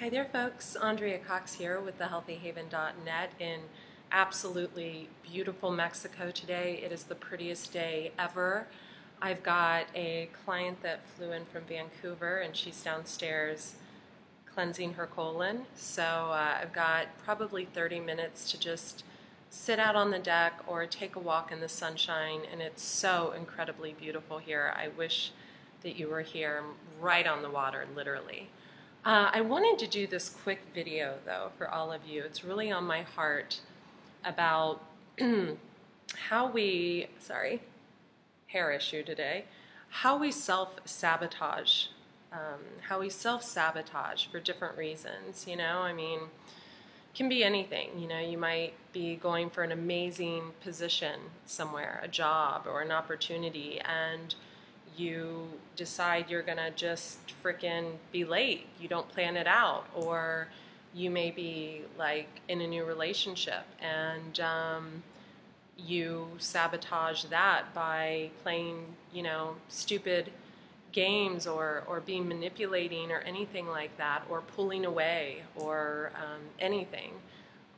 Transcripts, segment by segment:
Hi there folks, Andrea Cox here with thehealthyhaven.net in absolutely beautiful Mexico today. It is the prettiest day ever. I've got a client that flew in from Vancouver and she's downstairs cleansing her colon. So I've got probably 30 minutes to just sit out on the deck or take a walk in the sunshine, and it's so incredibly beautiful here. I wish that you were here. I'm right on the water, literally. I wanted to do this quick video though for all of you. It's really on my heart about how we, hair issue today, how we self-sabotage, for different reasons, I mean, can be anything. You might be going for an amazing position somewhere, a job or an opportunity, and you decide you're gonna just frickin' be late. You don't plan it out. Or you may be like in a new relationship and you sabotage that by playing, stupid games or being manipulating or anything like that, or pulling away or anything,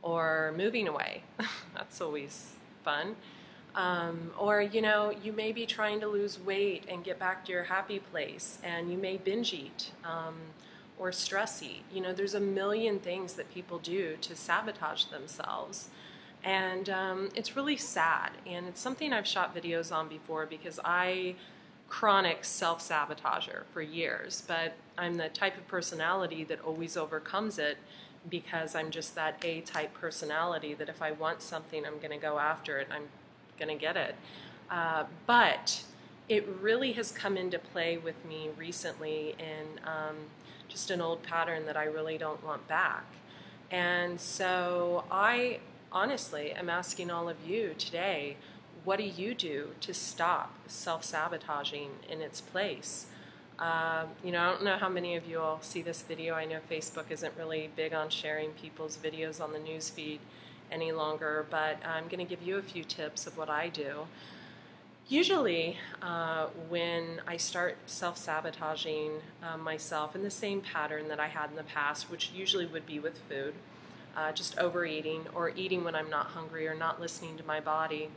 or moving away. That's always fun. Or you may be trying to lose weight and get back to your happy place, and you may binge eat or stress eat. There's a million things that people do to sabotage themselves, and it's really sad, and it's something I've shot videos on before because chronic self-sabotager for years, but I'm the type of personality that always overcomes it because I'm just that A-type personality that if I want something, I'm going to go after it, and I'm going to get it. But it really has come into play with me recently in just an old pattern that I really don't want back. And so I honestly am asking all of you today, what do you do to stop self-sabotaging in its place? I don't know how many of you all see this video. I know Facebook isn't really big on sharing people's videos on the news feed any longer, but I'm going to give you a few tips of what I do. Usually when I start self-sabotaging myself in the same pattern that I had in the past, which usually would be with food, just overeating or eating when I'm not hungry or not listening to my body,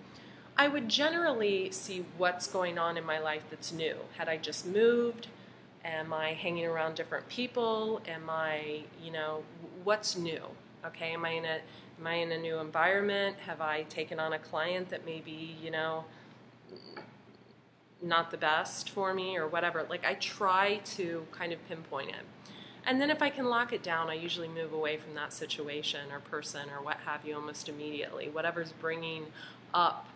I would generally see what's going on in my life that's new. Had I just moved? Am I hanging around different people? Am I, what's new? Okay, am I in a new environment? Have I taken on a client that may be, not the best for me or whatever? Like, I try to kind of pinpoint it. And then if I can lock it down, I usually move away from that situation or person or what have you almost immediately. Whatever's bringing up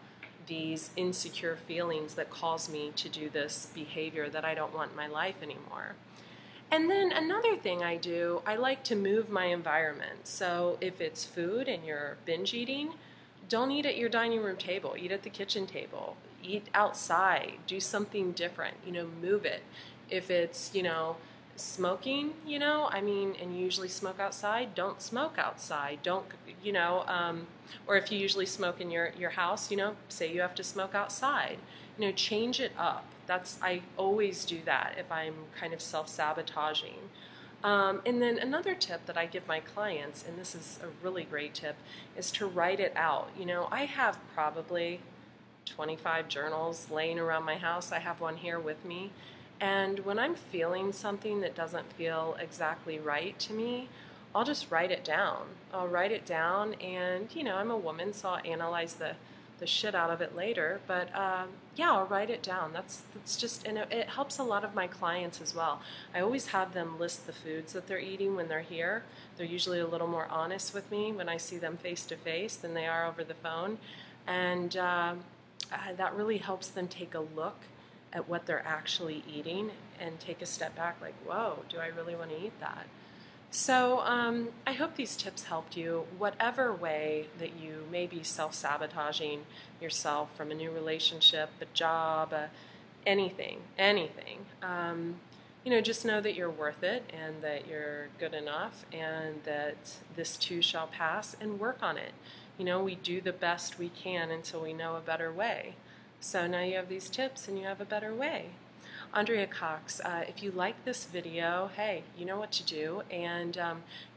these insecure feelings that cause me to do this behavior that I don't want in my life anymore. And then another thing I do, I like to move my environment. So if it's food and you're binge eating, don't eat at your dining room table. Eat at the kitchen table. Eat outside. Do something different. Move it. If it's, smoking, and you usually smoke outside, don't smoke outside. Don't, or if you usually smoke in your house, say you have to smoke outside. Change it up. I always do that if I'm kind of self-sabotaging. And then another tip that I give my clients, and this is a really great tip, is to write it out. I have probably 25 journals laying around my house. I have one here with me. And when I'm feeling something that doesn't feel exactly right to me, I'll just write it down. I'll write it down, and I'm a woman, so I'll analyze the shit out of it later. But yeah, I'll write it down. That's just, and it helps a lot of my clients as well. I always have them list the foods that they're eating when they're here. They're usually a little more honest with me when I see them face to face than they are over the phone, and that really helps them take a look at what they're actually eating and take a step back like, whoa, do I really want to eat that? So I hope these tips helped you, whatever way that you may be self-sabotaging yourself, from a new relationship, a job, anything. Just know that you're worth it and that you're good enough and that this too shall pass, and work on it. We do the best we can until we know a better way. So now you have these tips and you have a better way. Andrea Cox. If you like this video, hey, you know what to do, and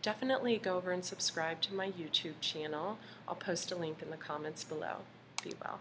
definitely go over and subscribe to my YouTube channel. I'll post a link in the comments below. Be well.